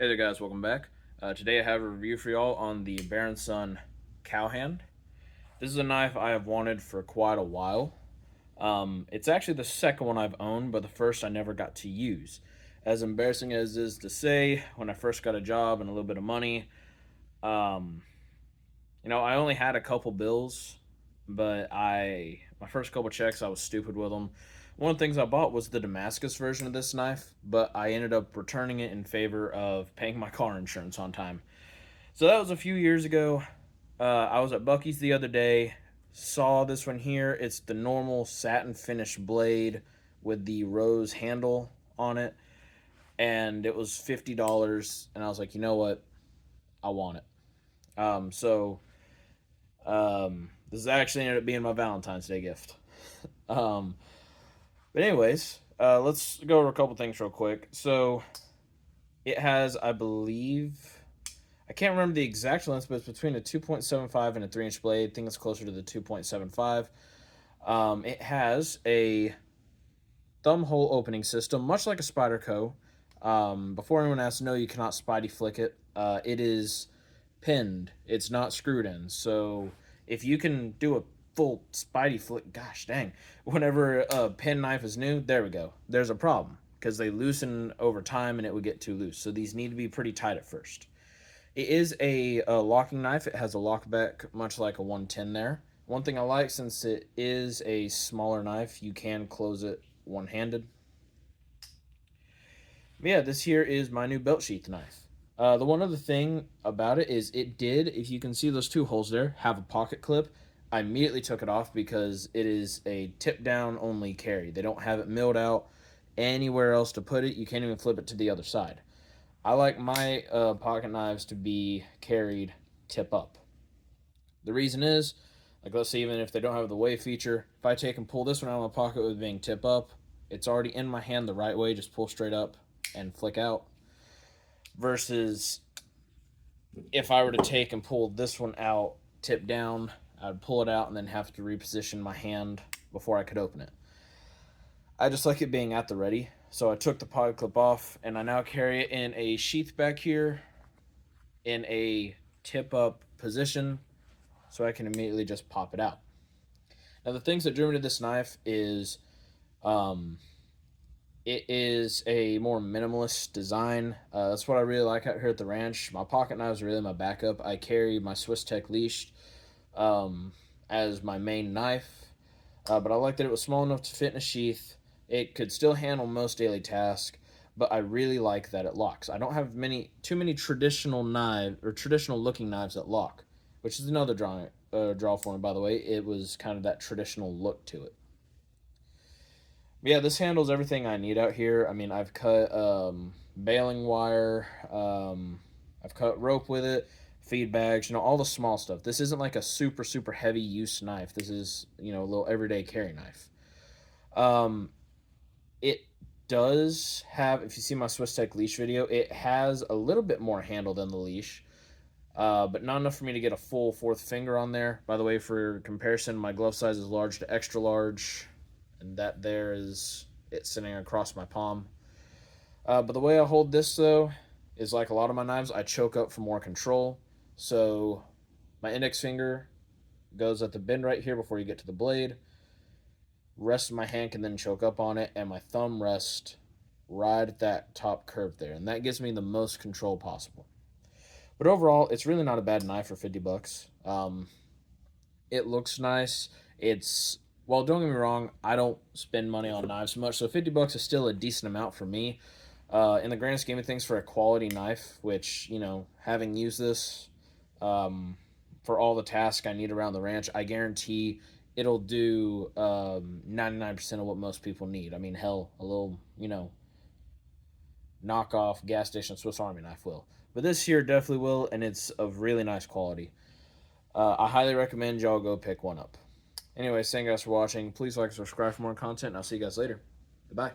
Hey there guys, welcome back. Today I have a review for y'all on the Baron Sun Cowhand. This is a knife I have wanted for quite a while. It's actually the second one I've owned, but the first I never got to use. As embarrassing as it is to say, when I first got a job and a little bit of money, um, I only had a couple bills, but my first couple checks I was stupid with them. One of the things I bought was the Damascus version of this knife, but I ended up returning it in favor of paying my car insurance on time. So that was a few years ago. I was at Bucky's the other day, saw this one here. It's the normal satin finish blade with the rose handle on it, and it was $50. And I was like, you know what? I want it. This actually ended up being my Valentine's Day gift. Um, but anyways, let's go over a couple things real quick. So it has, I believe, I can't remember the exact length, but it's between a 2.75 and a 3-inch blade. I think it's closer to the 2.75. It has a thumb hole opening system, much like a Spyderco. Before anyone asks, no, you cannot Spidey flick it. It is pinned. It's not screwed in. So if you can do a full Spidey flick, gosh dang, whenever a pin knife is new, there we go. There's a problem because they loosen over time and it would get too loose. So these need to be pretty tight at first. It is a locking knife. It has a lockback, much like a 110 there. One thing I like, since it is a smaller knife, you can close it one-handed. Yeah, this here is my new belt sheath knife. The one other thing about it is it did, if you can see those two holes there, have a pocket clip. I immediately took it off because it is a tip down only carry. They don't have it milled out anywhere else to put it. You can't even flip it to the other side. I like my pocket knives to be carried tip up. The reason is, like, let's say even if they don't have the wave feature, if I take and pull this one out of my pocket with being tip up, it's already in my hand the right way, just pull straight up and flick out. Versus if I were to take and pull this one out tip down, I'd pull it out and then have to reposition my hand before I could open it. I just like it being at the ready. So I took the pocket clip off and I now carry it in a sheath back here in a tip up position so I can immediately just pop it out. Now the things that drew me to this knife is it is a more minimalist design. That's what I really like out here at the ranch. My pocket knives are really my backup. I carry my Swiss Tech leash as my main knife, but I like that it was small enough to fit in a sheath. It could still handle most daily tasks, but I really like that it locks. I don't have too many traditional looking knives that lock, which is another draw for me, by the way. It was kind of that traditional look to it. Yeah, this handles everything I need out here. I mean, I've cut baling wire, I've cut rope with it, feed bags, all the small stuff. This isn't like a super, super heavy use knife. This is, a little everyday carry knife. It does have, if you see my Swiss Tech leash video, it has a little bit more handle than the leash, but not enough for me to get a full fourth finger on there. By the way, for comparison, my glove size is large to extra large, and that there is it sitting across my palm. But the way I hold this, though, is like a lot of my knives, I choke up for more control. So my index finger goes at the bend right here before you get to the blade. Rest of my hand can then choke up on it, and my thumb rests right at that top curve there, and that gives me the most control possible. But overall, it's really not a bad knife for $50. It looks nice. Well, don't get me wrong, I don't spend money on knives much, so $50 is still a decent amount for me. In the grand scheme of things, for a quality knife, which, having used this for all the tasks I need around the ranch, I guarantee it'll do 99% of what most people need. I mean, hell, a little, knockoff gas station Swiss Army knife will. But this here definitely will, and it's of really nice quality. I highly recommend y'all go pick one up. Anyways, thank you guys for watching. Please like and subscribe for more content, and I'll see you guys later. Goodbye.